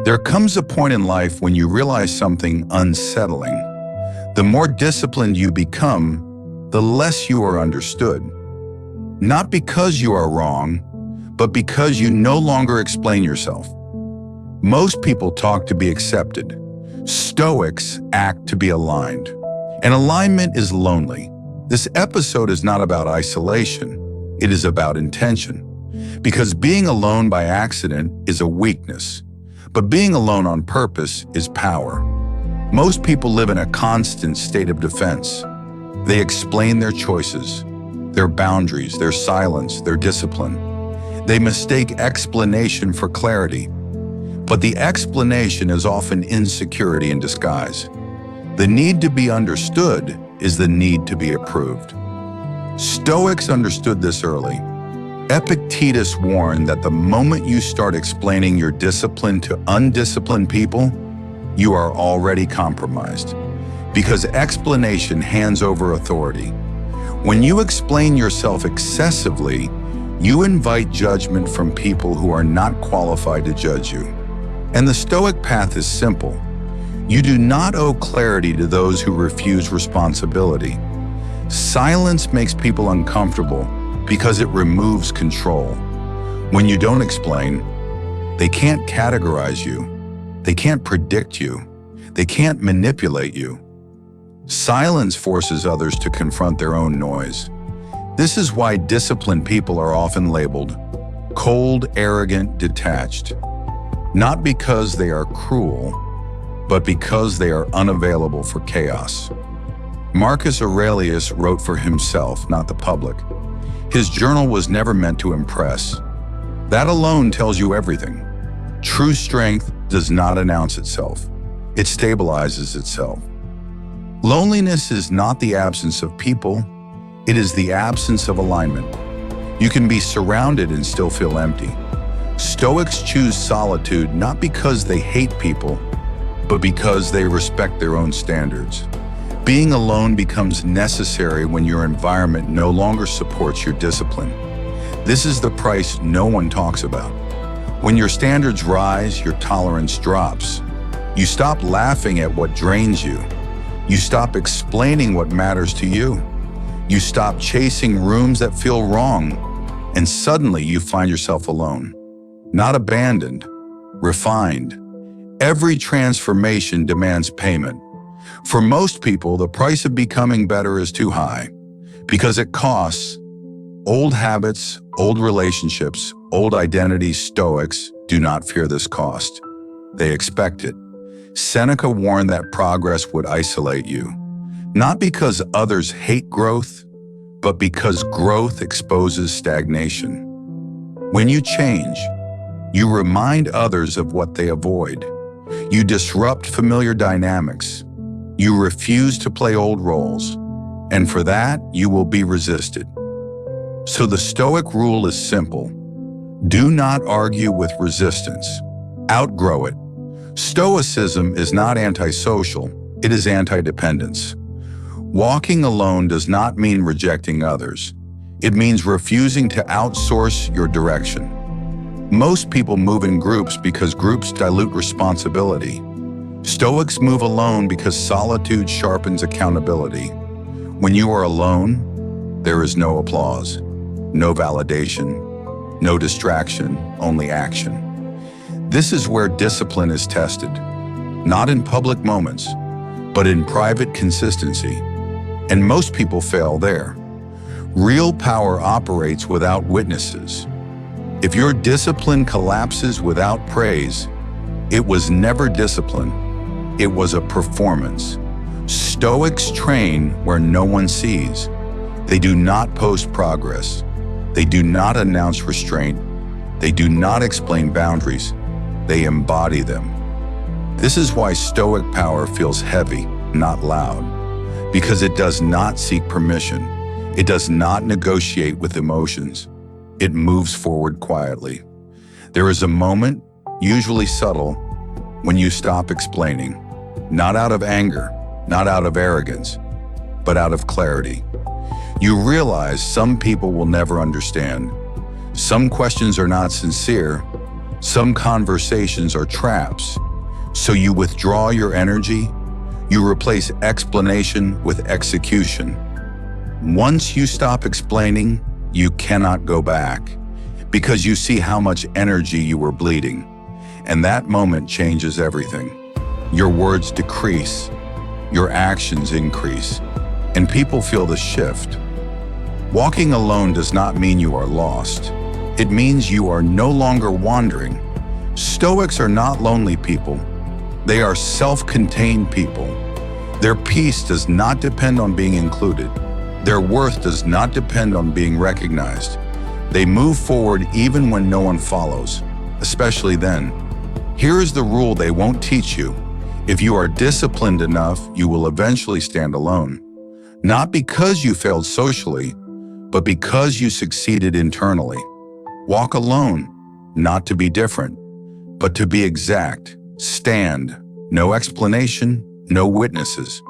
There comes a point in life when you realize something unsettling. The more disciplined you become, the less you are understood. Not because you are wrong, but because you no longer explain yourself. Most people talk to be accepted. Stoics act to be aligned. And alignment is lonely. This episode is not about isolation. It is about intention. Because being alone by accident is a weakness, but being alone on purpose is power. Most people live in a constant state of defense. They explain their choices, their boundaries, their silence, their discipline. They mistake explanation for clarity. But the explanation is often insecurity in disguise. The need to be understood is the need to be approved. Stoics understood this early. Epictetus warned that the moment you start explaining your discipline to undisciplined people, you are already compromised, because explanation hands over authority. When you explain yourself excessively, you invite judgment from people who are not qualified to judge you. And the Stoic path is simple. You do not owe clarity to those who refuse responsibility. Silence makes people uncomfortable because it removes control. When you don't explain, they can't categorize you. They can't predict you. They can't manipulate you. Silence forces others to confront their own noise. This is why disciplined people are often labeled cold, arrogant, detached. Not because they are cruel, but because they are unavailable for chaos. Marcus Aurelius wrote for himself, not the public. His journal was never meant to impress. That alone tells you everything. True strength does not announce itself. It stabilizes itself. Loneliness is not the absence of people. It is the absence of alignment. You can be surrounded and still feel empty. Stoics choose solitude not because they hate people, but because they respect their own standards. Being alone becomes necessary when your environment no longer supports your discipline. This is the price no one talks about. When your standards rise, your tolerance drops. You stop laughing at what drains you. You stop explaining what matters to you. You stop chasing rooms that feel wrong, and suddenly you find yourself alone. Not abandoned, refined. Every transformation demands payment. For most people, the price of becoming better is too high because it costs. Old habits, old relationships, old identities. Stoics do not fear this cost. They expect it. Seneca warned that progress would isolate you, not because others hate growth, but because growth exposes stagnation. When you change, you remind others of what they avoid. You disrupt familiar dynamics. You refuse to play old roles, and for that, you will be resisted. So the Stoic rule is simple. Do not argue with resistance. Outgrow it. Stoicism is not antisocial, it is anti-dependence. Walking alone does not mean rejecting others. It means refusing to outsource your direction. Most people move in groups because groups dilute responsibility. Stoics move alone because solitude sharpens accountability. When you are alone, there is no applause, no validation, no distraction, only action. This is where discipline is tested, not in public moments, but in private consistency. And most people fail there. Real power operates without witnesses. If your discipline collapses without praise, it was never discipline. It was a performance. Stoics train where no one sees. They do not post progress. They do not announce restraint. They do not explain boundaries. They embody them. This is why Stoic power feels heavy, not loud, because it does not seek permission. It does not negotiate with emotions. It moves forward quietly. There is a moment, usually subtle, when you stop explaining. Not out of anger, not out of arrogance, but out of clarity. You realize some people will never understand. Some questions are not sincere. Some conversations are traps, so you withdraw your energy, you replace explanation with execution. Once you stop explaining, you cannot go back, because you see how much energy you were bleeding, and that moment changes everything. Your words decrease, your actions increase, and people feel the shift. Walking alone does not mean you are lost. It means you are no longer wandering. Stoics are not lonely people. They are self-contained people. Their peace does not depend on being included. Their worth does not depend on being recognized. They move forward even when no one follows, especially then. Here is the rule they won't teach you. If you are disciplined enough, you will eventually stand alone. Not because you failed socially, but because you succeeded internally. Walk alone, not to be different, but to be exact. Stand, no explanation, no witnesses.